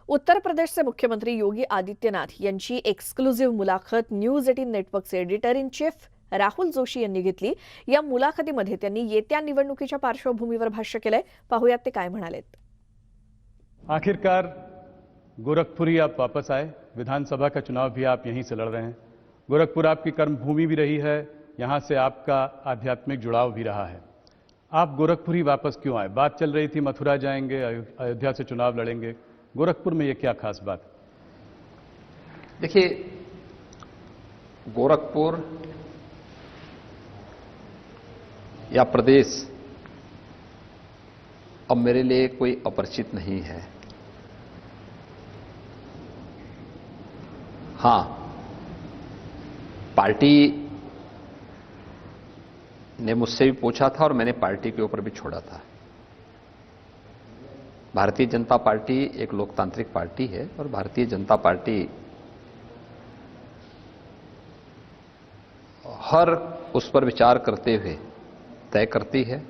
उत्तर प्रदेशचे मुख्यमंत्री योगी आदित्यनाथ यांची एक्सक्लुझिव्ह मुलाखत न्यूज 18 नेटवर्कचे editor in chief Rahul Joshi यांनी घेतली। या मुलाखतीमध्ये त्यांनी येत्या निवडणुकीच्या पार्श्वभूमीवर भाष्य केलंय। पाहूयात ते काय म्हणालेत। आखिरकार गोरखपुरी आप वापस आए। विधानसभा का चुनाव भी आप यहीं से लड़ रहे हैं। गोरखपुर आपकी कर्मभूमि भी रही है, यहां से आपका आध्यात्मिक जुड़ाव भी रहा है। आप गोरखपुरी वापस क्यों आए? बात चल रही थी मथुरा जाएंगे, अयोध्या से चुनाव लड़ेंगे। गोरखपुर में ये क्या खास बात? देखिए, गोरखपुर या प्रदेश अब मेरे लिए कोई अपरिचित नहीं है। हां, पार्टी ने मुझसे भी पूछा था और मैंने पार्टी के ऊपर भी छोड़ा था। भारतीय जनता पार्टी एक लोकतांत्रिक पार्टी है और भारतीय जनता पार्टी हर उस पर विचार करते हुए तय करती है।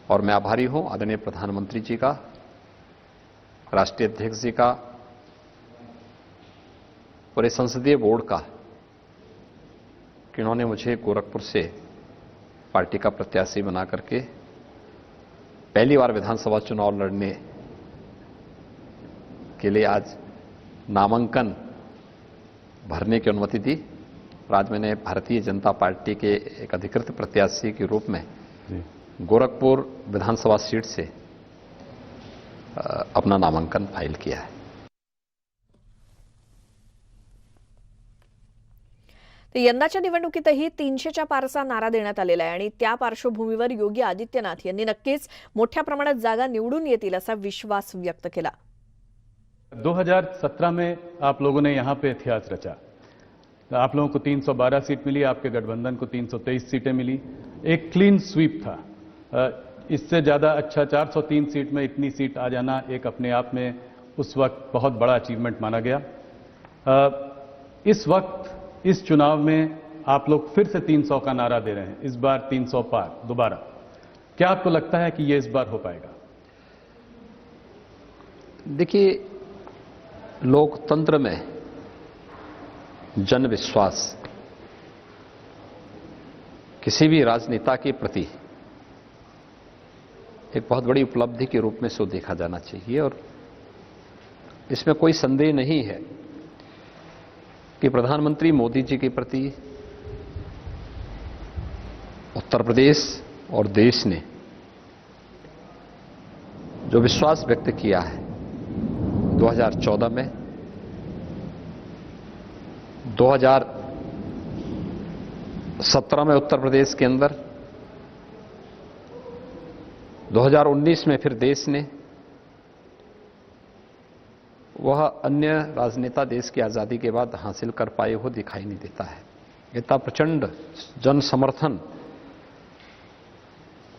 और मैं आभारी हूं आदरणीय प्रधानमंत्री जी का, राष्ट्रीय अध्यक्ष जी का, पूरे संसदीय बोर्ड का कि उन्होंने मुझे गोरखपुर से पार्टी का प्रत्याशी बना करके पहली बार विधानसभा चुनाव लड़ने के लिए आज नामांकन भरने की अनुमति दी। और आज मैंने भारतीय जनता पार्टी के एक अधिकृत प्रत्याशी के रूप में गोरखपुर विधानसभा सीट से अपना नामांकन फाइल किया है। यंदाच्या निवडणुकीतही 300च्या पारचा नारा देण्यात आलेला आहे आणि त्या पार्श्वभूमीवर योगी आदित्यनाथ यांनी नक्कीच मोठ्या प्रमाणात जागा निवडून येतील असा विश्वास व्यक्त केला। 2017 में आप लोगों ने यहां पे इतिहास रचा। आप लोगों को 312 सीट मिली, आपके गठबंधन को 323 सीटें मिली। एक क्लीन स्वीप था। इससे ज्यादा अच्छा 403 सीट में इतनी सीट आ जाना एक अपने आप में उस वक्त बहुत बड़ा अचीवमेंट माना गया। इस वक्त इस चुनाव में आप लोग फिर से 300 का नारा दे रहे हैं, इस बार 300 पार दोबारा। क्या आपको लगता है कि यह इस बार हो पाएगा? देखिए, लोकतंत्र में जन विश्वास किसी भी राजनेता के प्रति एक बहुत बड़ी उपलब्धि के रूप में सो देखा जाना चाहिए। और इसमें कोई संदेह नहीं है कि प्रधानमंत्री मोदी जी के प्रति उत्तर प्रदेश और देश ने जो विश्वास व्यक्त किया है 2014 में, 2017 में उत्तर प्रदेश के अंदर, 2019 में फिर देश ने, वह अन्य राजनेता देश की आजादी के बाद हासिल कर पाए हो दिखाई नहीं देता है। इतना प्रचंड जन समर्थन,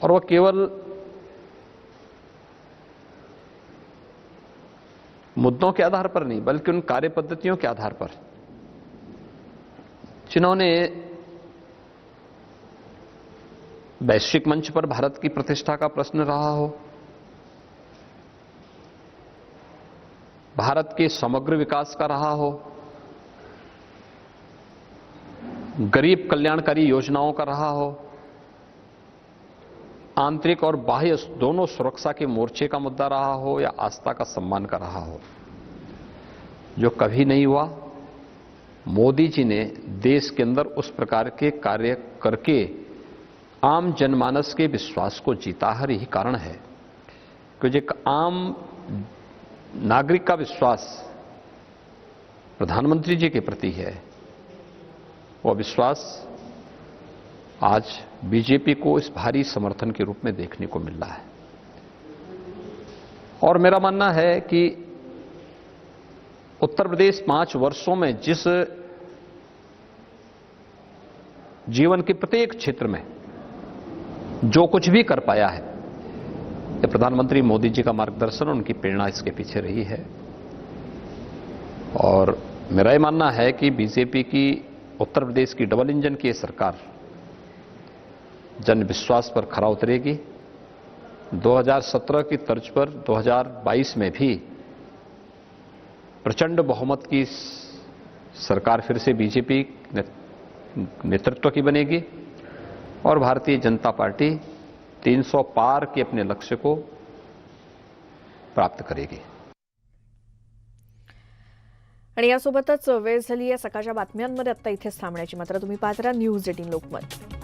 और वह केवल मुद्दों के आधार पर नहीं बल्कि उन कार्य पद्धतियों के आधार पर जिन्होंने वैश्विक मंच पर भारत की प्रतिष्ठा का प्रश्न रहा हो, भारत के समग्र विकास का रहा हो, गरीब कल्याणकारी योजनाओं का रहा हो, आंतरिक और बाह्य दोनों सुरक्षा के मोर्चे का मुद्दा रहा हो, या आस्था का सम्मान का रहा हो, जो कभी नहीं हुआ। मोदी जी ने देश के अंदर उस प्रकार के कार्य करके आम जनमानस के विश्वास को जीता। हर यही कारण है कि जो एक आम नागरिक का विश्वास प्रधानमंत्री जी के प्रति है, वह विश्वास आज बीजेपी को इस भारी समर्थन के रूप में देखने को मिल रहा है। और मेरा मानना है कि उत्तर प्रदेश 5 वर्षों में जिस जीवन के प्रत्येक क्षेत्र में जो कुछ भी कर पाया है, ये प्रधानमंत्री मोदी जी का मार्गदर्शन, उनकी प्रेरणा इसके पीछे रही है। और मेरा यह मानना है कि बीजेपी की उत्तर प्रदेश की डबल इंजन की सरकार जन विश्वास पर खरा उतरेगी। 2017 की तर्ज पर 2022 में भी प्रचंड बहुमत की सरकार फिर से बीजेपी नेतृत्व की बनेगी और भारतीय जनता पार्टी 300 पार के अपने लक्ष्य को प्राप्त करेगी. आणि यासोबतच वेळ झाली आहे सकाळच्या बातम्यांमध्ये आता इथेच थांबण्याची. मात्र तुम्ही पाहत राहा न्यूज 18 लोकमत.